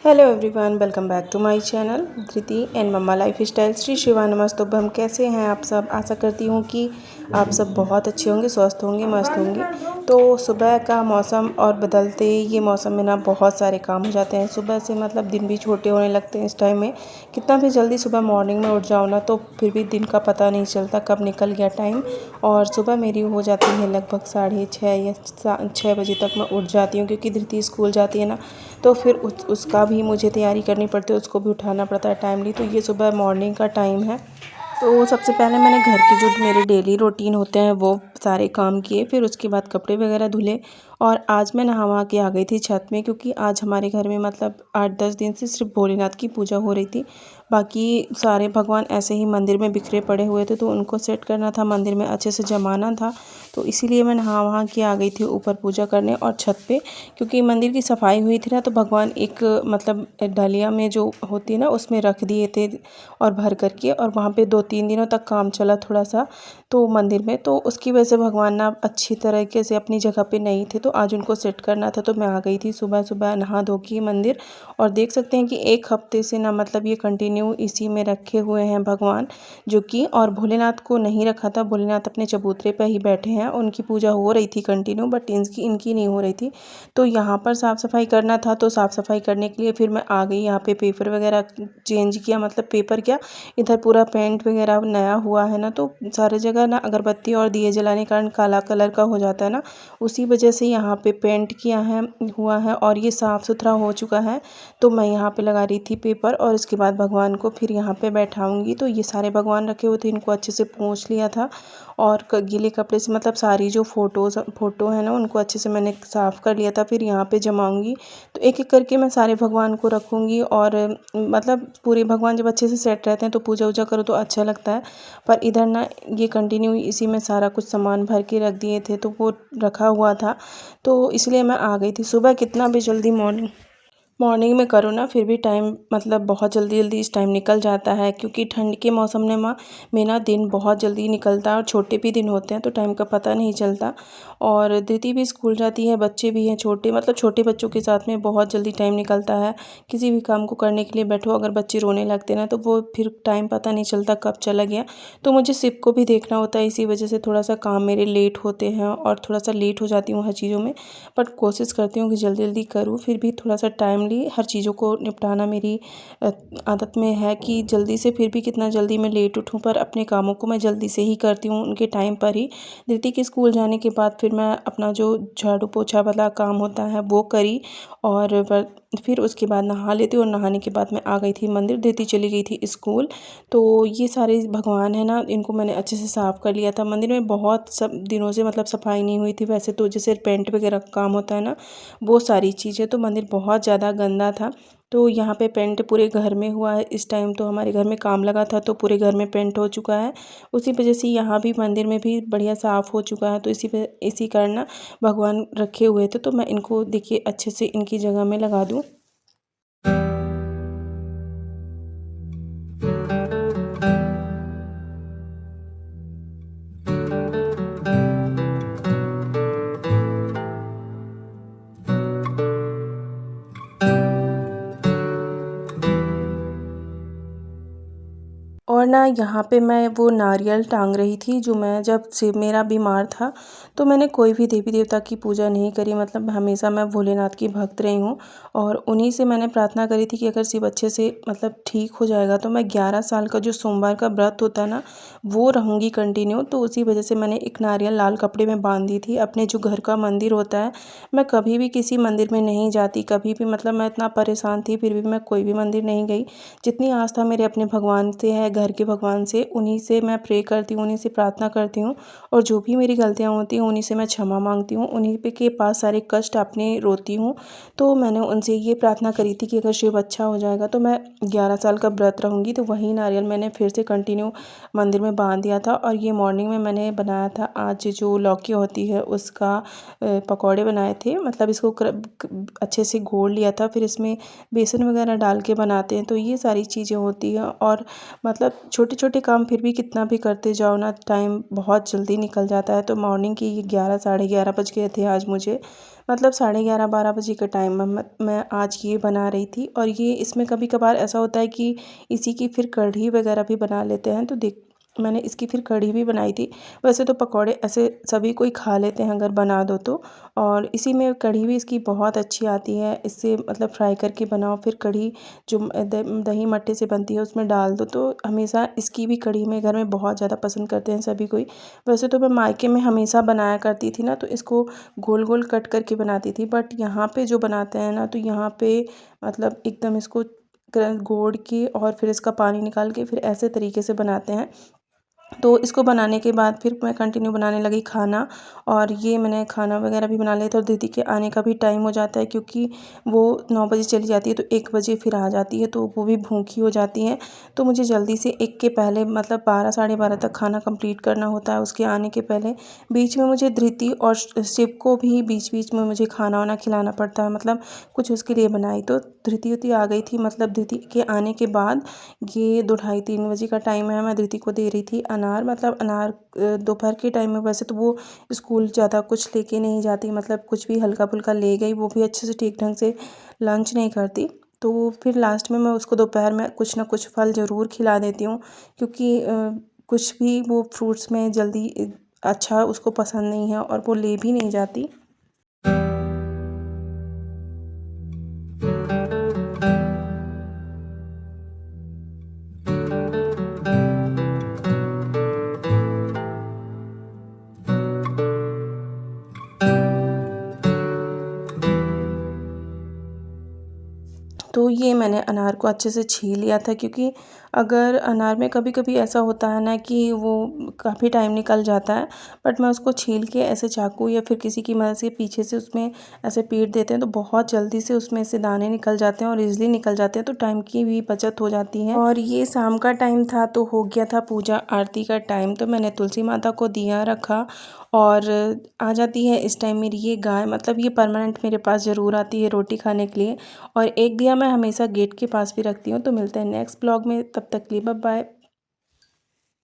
Hello everyone, welcome back to my channel Dhriti and mamma lifestyle. Shri Shiva नमस्तुभ्यम। कैसे हैं आप सब? आशा करती हूँ कि आप सब बहुत अच्छे होंगे, स्वस्थ होंगे, मस्त होंगे। तो सुबह का मौसम और बदलते ये मौसम में ना बहुत सारे काम हो जाते हैं। सुबह से मतलब दिन भी छोटे होने लगते हैं। इस टाइम में कितना भी जल्दी सुबह मॉर्निंग में उठ जाओ ना, तो फिर भी दिन का पता नहीं चलता कब निकल गया टाइम। और सुबह मेरी हो जाती है लगभग 6:30 या 6 बजे तक मैं उठ जाती हूँ, क्योंकि धृति स्कूल जाती है ना, तो फिर उसका भी मुझे तैयारी करनी पड़ती है, उसको भी उठाना पड़ता है टाइमली। तो ये सुबह मॉर्निंग का टाइम है। तो सबसे पहले मैंने घर के जो मेरे डेली रूटीन होते हैं वो सारे काम किए, फिर उसके बाद कपड़े वगैरह धुले। और आज मैं नहा वहा के आ गई थी छत में, क्योंकि आज हमारे घर में मतलब 8-10 दिन से सिर्फ भोलेनाथ की पूजा हो रही थी। बाकी सारे भगवान ऐसे ही मंदिर में बिखरे पड़े हुए थे, तो उनको सेट करना था, मंदिर में अच्छे से जमाना था। तो इसीलिए मैं नहा वहा के आ गई थी ऊपर पूजा करने और छत पे, क्योंकि मंदिर की सफाई हुई थी ना, तो भगवान एक मतलब डलिया में जो होती है ना उसमें रख दिए थे और भर करके, और वहाँ पे 2-3 दिनों तक काम चला थोड़ा सा तो मंदिर में। तो उसकी वजह से भगवान ना अच्छी तरीके से अपनी जगह पे नहीं थे, तो आज उनको सेट करना था। तो मैं आ गई थी सुबह सुबह नहा धो के मंदिर। और देख सकते हैं कि एक हफ्ते से ना मतलब ये कंटिन्यू इसी में रखे हुए हैं भगवान, जो कि और भोलेनाथ को नहीं रखा था। भोलेनाथ अपने चबूतरे पर ही बैठे हैं, उनकी पूजा हो रही थी कंटिन्यू, बट इनकी नहीं हो रही थी। तो यहाँ पर साफ़ सफाई करना था, तो साफ़ सफाई करने के लिए फिर मैं आ गई यहाँ पे। पेपर वगैरह चेंज किया, मतलब पेपर क्या, इधर पूरा पेंट वगैरह नया हुआ है ना, तो सारे जगह ना अगरबत्ती और दिए जलाने के कारण काला कलर का हो जाता है ना, उसी वजह से यहाँ पे पेंट किया है हुआ है और ये साफ़ सुथरा हो चुका है। तो मैं यहाँ पे लगा रही थी पेपर, और इसके बाद भगवान को फिर यहाँ पे बैठाऊंगी। तो ये सारे भगवान रखे हुए थे, इनको अच्छे से पोंछ लिया था, और गीले कपड़े से मतलब सारी जो फ़ोटो है ना उनको अच्छे से मैंने साफ़ कर लिया था। फिर यहाँ पे जमाऊंगी, तो एक एक करके मैं सारे भगवान को रखूँगी। और मतलब पूरे भगवान जब अच्छे से सेट रहते हैं तो पूजा वूजा करो तो अच्छा लगता है। पर इधर ना ये कंटिन्यू इसी में सारा कुछ सामान भर के रख दिए थे, तो वो रखा हुआ था, तो इसलिए मैं आ गई थी सुबह। कितना भी जल्दी मॉर्निंग में करो ना, फिर भी टाइम मतलब बहुत जल्दी जल्दी इस टाइम निकल जाता है, क्योंकि ठंड के मौसम में ना दिन बहुत जल्दी निकलता है, और छोटे भी दिन होते हैं तो टाइम का पता नहीं चलता। और दीदी भी स्कूल जाती है, बच्चे भी हैं छोटे, मतलब छोटे बच्चों के साथ में बहुत जल्दी टाइम निकलता है। किसी भी काम को करने के लिए बैठो, अगर बच्चे रोने लगते ना, तो वो फिर टाइम पता नहीं चलता कब चला गया। तो मुझे सिप को भी देखना होता है, इसी वजह से थोड़ा सा काम मेरे लेट होते हैं और थोड़ा सा लेट हो जाती हूँ हर चीज़ों में। बट कोशिश करती हूँ कि जल्दी जल्दी करूँ, फिर भी थोड़ा सा टाइमली हर चीज़ों को निपटाना मेरी आदत में है कि जल्दी से, फिर भी कितना जल्दी मैं लेट उठूँ पर अपने कामों को मैं जल्दी से ही करती हूँ, उनके टाइम पर ही। धृति के स्कूल जाने के बाद फिर मैं अपना जो झाड़ू पोछा वाला काम होता है वो करी, और फिर उसके बाद नहा लेती हूँ, और नहाने के बाद मैं आ गई थी मंदिर, धृति चली गई थी स्कूल। तो ये सारे भगवान हैं ना, इनको मैंने अच्छे से साफ़ कर लिया था। मंदिर में बहुत सब दिनों से मतलब सफाई नहीं हुई थी, वैसे तो जैसे पेंट वगैरह का काम होता है ना, वो सारी चीज़ें। तो मंदिर बहुत ज़्यादा गंदा था, तो यहाँ पे पेंट पूरे घर में हुआ है इस टाइम। तो हमारे घर में काम लगा था, तो पूरे घर में पेंट हो चुका है। उसी वजह से यहाँ भी मंदिर में भी बढ़िया साफ़ हो चुका है। तो इसी कारण ना भगवान रखे हुए थे, तो मैं इनको देखिए अच्छे से इनकी जगह में लगा दूँ। और ना यहाँ पे मैं वो नारियल टांग रही थी, जो मैं जब से मेरा बीमार था, तो मैंने कोई भी देवी देवता की पूजा नहीं करी। मतलब हमेशा मैं भोलेनाथ की भक्त रही हूँ, और उन्हीं से मैंने प्रार्थना करी थी कि अगर शिव अच्छे से मतलब ठीक हो जाएगा, तो मैं 11 साल का जो सोमवार का व्रत होता है ना, वो रहूँगी कंटिन्यू। तो उसी वजह से मैंने एक नारियल लाल कपड़े में बांध दी थी। अपने जो घर का मंदिर होता है, मैं कभी भी किसी मंदिर में नहीं जाती, कभी भी मतलब मैं इतना परेशान थी फिर भी मैं कोई भी मंदिर नहीं गई। जितनी आस्था मेरे अपने भगवान से है, घर के भगवान से, उन्हीं से मैं प्रे करती हूँ, उन्हीं से प्रार्थना करती हूँ। और जो भी मेरी गलतियाँ होती हैं उन्हीं से मैं क्षमा मांगती हूँ, उन्हीं पे के पास सारे कष्ट अपने रोती हूँ। तो मैंने उनसे ये प्रार्थना करी थी कि अगर शिव अच्छा हो जाएगा तो मैं 11 साल का व्रत रहूँगी। तो वही नारियल मैंने फिर से कंटिन्यू मंदिर में बांध दिया था। और ये मॉर्निंग में मैंने बनाया था आज जो लौकी होती है उसका पकौड़े बनाए थे। मतलब इसको अच्छे से घोल लिया था, फिर इसमें बेसन वगैरह डाल के बनाते हैं। तो ये सारी चीज़ें होती हैं, और मतलब छोटे छोटे काम फिर भी कितना भी करते जाओ ना, टाइम बहुत जल्दी निकल जाता है। तो मॉर्निंग की 11 साढ़े 11 बज गए थे आज मुझे, मतलब साढ़े 11 12 बजे के टाइम में मैं आज ये बना रही थी। और ये इसमें कभी कभार ऐसा होता है कि इसी की फिर कढ़ी वगैरह भी बना लेते हैं। तो देख मैंने इसकी फिर कढ़ी भी बनाई थी। वैसे तो पकौड़े ऐसे सभी कोई खा लेते हैं अगर बना दो तो, और इसी में कढ़ी भी इसकी बहुत अच्छी आती है। इससे मतलब फ्राई करके बनाओ, फिर कढ़ी जो दही मट्ठे से बनती है उसमें डाल दो। तो हमेशा इसकी भी कढ़ी में घर में बहुत ज़्यादा पसंद करते हैं सभी कोई। वैसे तो मैं मायके में हमेशा बनाया करती थी ना, तो इसको गोल गोल कट करके बनाती थी। बट यहाँ पे जो बनाते हैं ना, तो यहाँ पे मतलब एकदम इसको गोड़ के और फिर इसका पानी निकाल के फिर ऐसे तरीके से बनाते हैं। तो इसको बनाने के बाद फिर मैं कंटिन्यू बनाने लगी खाना। और ये मैंने खाना वगैरह भी बना लिया था। और दीदी के आने का भी टाइम हो जाता है, क्योंकि वो 9 बजे चली जाती है तो 1 बजे फिर आ जाती है, तो वो भी भूखी हो जाती हैं। तो मुझे जल्दी से 1 के पहले मतलब 12 साढ़े 12 तक खाना कंप्लीट करना होता है उसके आने के पहले। बीच में मुझे धृति और शिव को भी बीच बीच में मुझे खाना वाना खिलाना पड़ता है, मतलब कुछ उसके लिए बनाई। तो धृति उति आ गई थी, मतलब धृति के आने के बाद ये 2 ढाई 3 बजे का टाइम है। मैं धृति को दे रही थी अनार, मतलब अनार दोपहर के टाइम में। वैसे तो वो स्कूल ज़्यादा कुछ लेके नहीं जाती, मतलब कुछ भी हल्का फुल्का ले गई, वो भी अच्छे से ठीक ढंग से लंच नहीं करती। तो फिर लास्ट में मैं उसको दोपहर में कुछ ना कुछ फल ज़रूर खिला देती हूँ, क्योंकि कुछ भी वो फ्रूट्स में जल्दी अच्छा उसको पसंद नहीं है और वो ले भी नहीं जाती। तो ये मैंने अनार को अच्छे से छील लिया था, क्योंकि अगर अनार में कभी कभी ऐसा होता है ना कि वो काफ़ी टाइम निकल जाता है। बट मैं उसको छील के ऐसे चाकू या फिर किसी की मदद से पीछे से उसमें ऐसे पीट देते हैं, तो बहुत जल्दी से उसमें से दाने निकल जाते हैं और ईज़िली निकल जाते हैं। तो टाइम की भी बचत हो जाती है। और ये शाम का टाइम था, तो हो गया था पूजा आरती का टाइम। तो मैंने तुलसी माता को दिया रखा। और आ जाती है इस टाइम मेरी ये गाय, मतलब ये परमानेंट मेरे पास ज़रूर आती है रोटी खाने के लिए। और एक दिया मैं हमेशा गेट के पास भी रखती हूँ। तो मिलते हैं नेक्स्ट ब्लॉग में, तब तक के लिए बाय बाय।